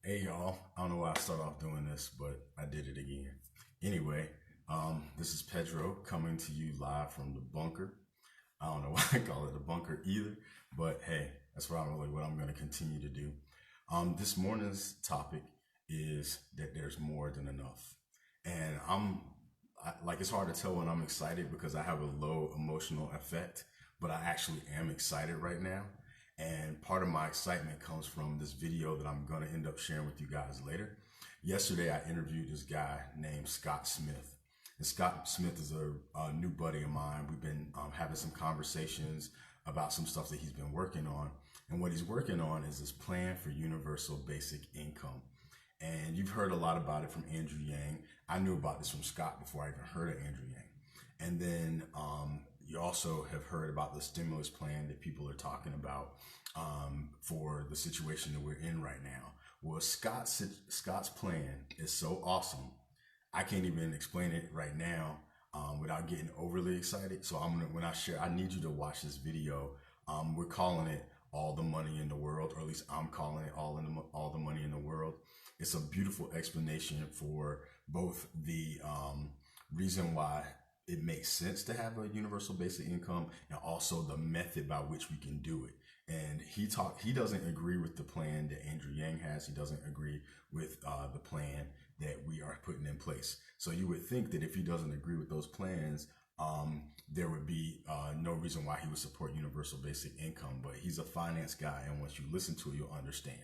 Hey y'all, I don't know why I start off doing this, but I did it again. Anyway, this is Pedro coming to you live from the bunker. I don't know why I call it a bunker either, but hey, that's what I'm going to continue to do. This morning's topic is that there's more than enough, and like it's hard to tell when I'm excited because I have a low emotional effect, but I actually am excited right now. And part of my excitement comes from this video that I'm going to end up sharing with you guys later. Yesterday, I interviewed this guy named Scott Smith. And Scott Smith is a new buddy of mine. We've been having some conversations about some stuff that he's been working on. And what he's working on is this plan for universal basic income. And you've heard a lot about it from Andrew Yang. I knew about this from Scott before I even heard of Andrew Yang. And then you also have heard about the stimulus plan that people are talking about for the situation that we're in right now. Well, Scott's plan is so awesome. I can't even explain it right now without getting overly excited. So when I share, I need you to watch this video. We're calling it "All the Money in the World," or at least I'm calling it "All the Money in the World." It's a beautiful explanation for both the reason why it makes sense to have a universal basic income and also the method by which we can do it. And he doesn't agree with the plan that Andrew Yang has. He doesn't agree with the plan that we are putting in place. So you would think that if he doesn't agree with those plans, there would be no reason why he would support universal basic income. But he's a finance guy, and once you listen to it, you'll understand.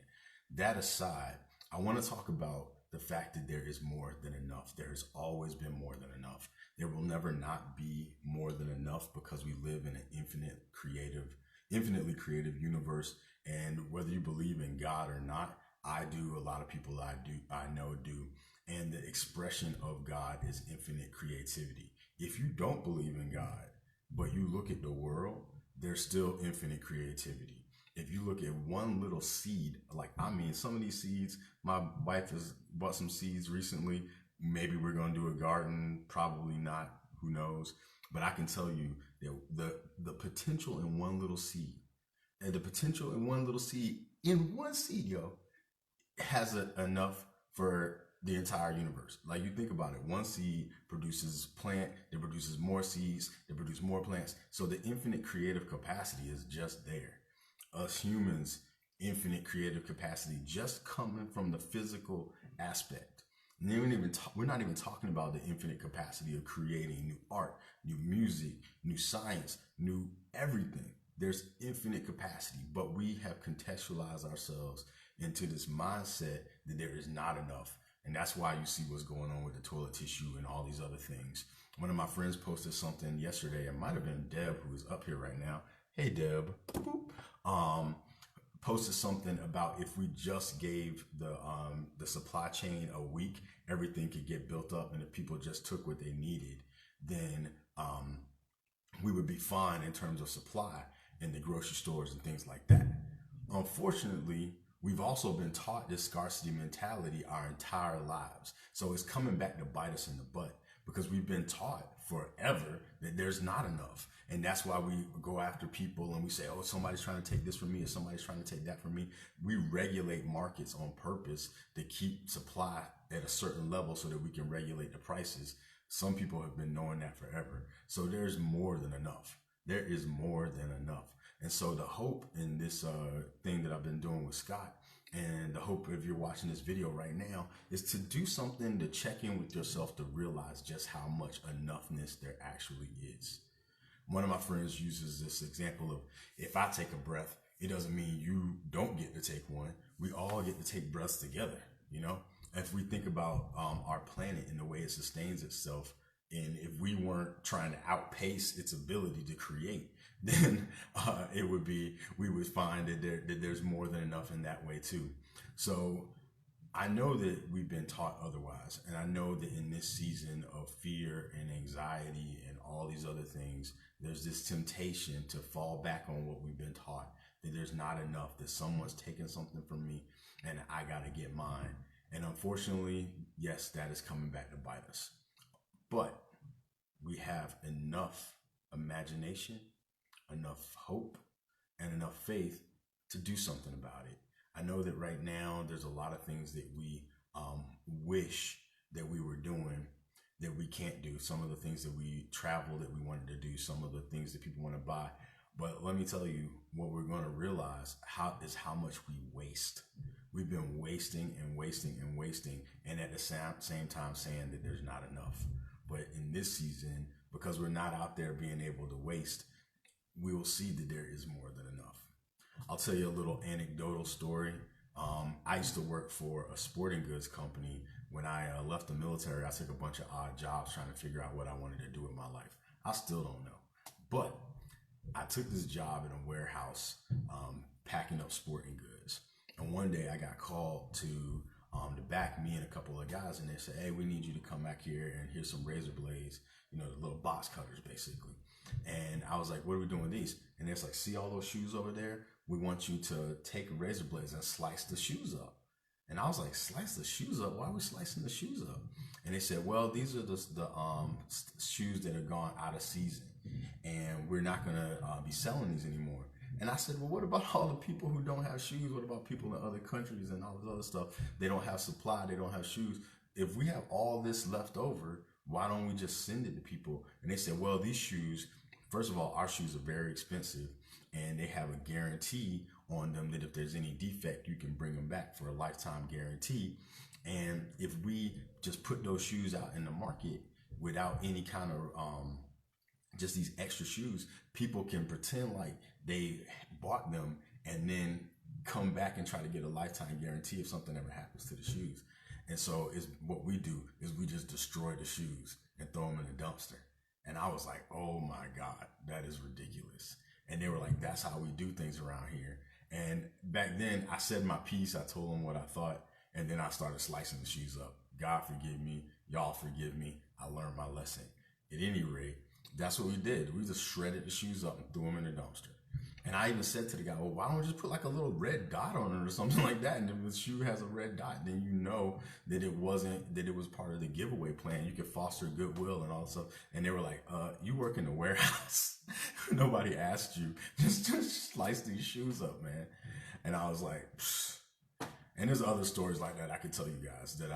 That aside, I want to talk about the fact that there is more than enough. There has always been more than enough. There will never not be more than enough because we live in an infinitely creative universe. And whether you believe in God or not, I do. A lot of people I know do. And the expression of God is infinite creativity. If you don't believe in God, but you look at the world, there's still infinite creativity. If you look at one little seed, some of these seeds, my wife has bought some seeds recently. Maybe we're going to do a garden, probably not, who knows. But I can tell you that the potential in one little seed, and the potential in one little seed, yo, has enough for the entire universe. Like, you think about it, one seed produces plant, that produces more seeds, that produce more plants. So the infinite creative capacity is just there. Us humans, infinite creative capacity just coming from the physical aspect. We're not even talking about the infinite capacity of creating new art, new music, new science, new everything. There's infinite capacity, but we have contextualized ourselves into this mindset that there is not enough. And that's why you see what's going on with the toilet tissue and all these other things. One of my friends posted something yesterday. It might have been Deb, who is up here right now. Hey, Deb. Posted something about if we just gave the supply chain a week, everything could get built up, and if people just took what they needed, then we would be fine in terms of supply in the grocery stores and things like that. Unfortunately, we've also been taught this scarcity mentality our entire lives. So it's coming back to bite us in the butt because we've been taught forever that there's not enough. And that's why we go after people and we say, oh, somebody's trying to take this from me or somebody's trying to take that from me. We regulate markets on purpose to keep supply at a certain level so that we can regulate the prices. Some people have been knowing that forever. So there's more than enough. There is more than enough. And so the hope in this thing that I've been doing with Scott, and the hope if you're watching this video right now, is to do something to check in with yourself to realize just how much enoughness there actually is. One of my friends uses this example of, if I take a breath, it doesn't mean you don't get to take one. We all get to take breaths together, you know? If we think about our planet and the way it sustains itself, and if we weren't trying to outpace its ability to create, then we would find that there's more than enough in that way too. So I know that we've been taught otherwise. And I know that in this season of fear and anxiety and all these other things, there's this temptation to fall back on what we've been taught, that there's not enough, that someone's taking something from me and I got to get mine. And unfortunately, yes, that is coming back to bite us. But we have enough imagination, enough hope, and enough faith to do something about it. I know that right now there's a lot of things that we wish that we were doing that we can't do. Some of the things that we travel that we wanted to do, some of the things that people want to buy. But let me tell you, what we're going to realize how much we waste. We've been wasting and wasting and wasting, and at the same time saying that there's not enough. But in this season, because we're not out there being able to waste, we will see that there is more than enough. I'll tell you a little anecdotal story. I used to work for a sporting goods company. When I left the military, I took a bunch of odd jobs trying to figure out what I wanted to do with my life. I still don't know. But I took this job in a warehouse packing up sporting goods. And one day I got called to back me and a couple of guys, and they said, hey, we need you to come back here, and here's some razor blades, the little box cutters basically. And I was like, what are we doing with these? And it's like, see all those shoes over there? We want you to take razor blades and slice the shoes up. And I was like, slice the shoes up? Why are we slicing the shoes up? And they said, well, these are the shoes that are gone out of season, and we're not going to be selling these anymore. And I said, well, what about all the people who don't have shoes? What about people in other countries and all this other stuff? They don't have supply. They don't have shoes. If we have all this left over, why don't we just send it to people? And they said, well, these shoes, first of all, our shoes are very expensive, and they have a guarantee on them that if there's any defect, you can bring them back for a lifetime guarantee. And if we just put those shoes out in the market without any kind of just these extra shoes, people can pretend like they bought them and then come back and try to get a lifetime guarantee if something ever happens to the shoes. And so what we do is we just destroy the shoes and throw them in the dumpster. And I was like, oh my God, that is ridiculous. And they were like, that's how we do things around here. And back then I said my piece, I told them what I thought, and then I started slicing the shoes up. God forgive me, y'all forgive me, I learned my lesson. At any rate, that's what we did. We just shredded the shoes up and threw them in the dumpster. And I even said to the guy, well, why don't we just put like a little red dot on it or something like that? And if the shoe has a red dot, then you know that it was part of the giveaway plan. You could foster goodwill and all that stuff. And they were like, you work in the warehouse. Nobody asked you. Just slice these shoes up, man. And I was like, pfft. And there's other stories like that I could tell you guys that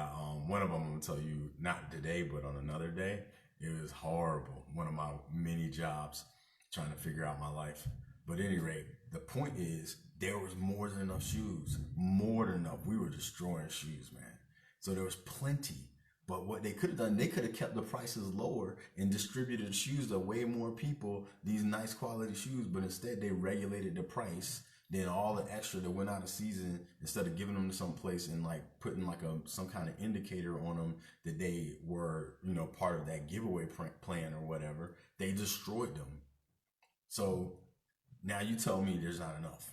one of them I'm gonna tell you not today, but on another day. It was horrible. One of my many jobs trying to figure out my life. But at any rate, the point is there was more than enough shoes, more than enough. We were destroying shoes, man. So there was plenty. But what they could have done, they could have kept the prices lower and distributed shoes to way more people, these nice quality shoes. But instead they regulated the price. Then all the extra that went out of season, instead of giving them to some place and like putting like some kind of indicator on them that they were, part of that giveaway plan or whatever, they destroyed them. So now you tell me there's not enough.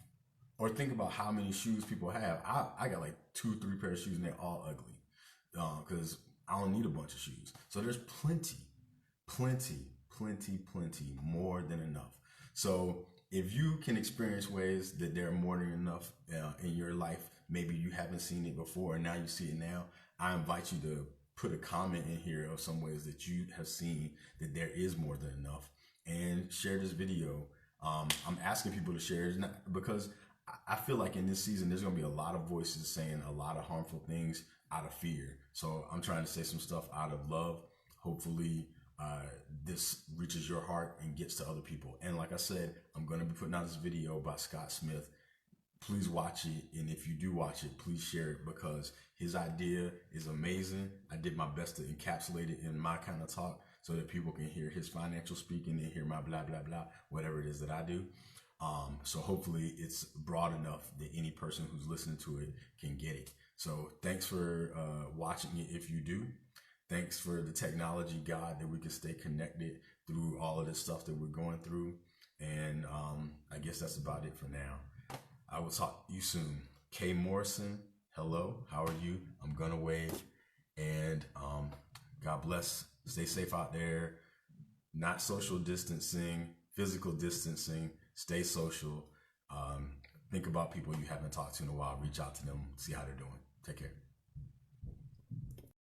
Or think about how many shoes people have. I got like 2-3 pairs of shoes and they're all ugly because I don't need a bunch of shoes. So there's plenty, more than enough. So if you can experience ways that there are more than enough in your life, maybe you haven't seen it before and now you see it now, I invite you to put a comment in here of some ways that you have seen that there is more than enough, and share this video. I'm asking people to share it because I feel like in this season, there's going to be a lot of voices saying a lot of harmful things out of fear. So I'm trying to say some stuff out of love. Hopefully, this reaches your heart and gets to other people. And like I said, I'm going to be putting out this video by Scott Smith. Please watch it. And if you do watch it, please share it because his idea is amazing. I did my best to encapsulate it in my kind of talk so that people can hear his financial speaking and hear my blah, blah, blah, whatever it is that I do. So hopefully it's broad enough that any person who's listening to it can get it. So thanks for watching it if you do. Thanks for the technology, God, that we can stay connected through all of this stuff that we're going through. And I guess that's about it for now. I will talk to you soon. K Morrison, hello, how are you? I'm gonna wave. And God bless. Stay safe out there. Not social distancing, physical distancing. Stay social. Think about people you haven't talked to in a while. Reach out to them, see how they're doing. Take care.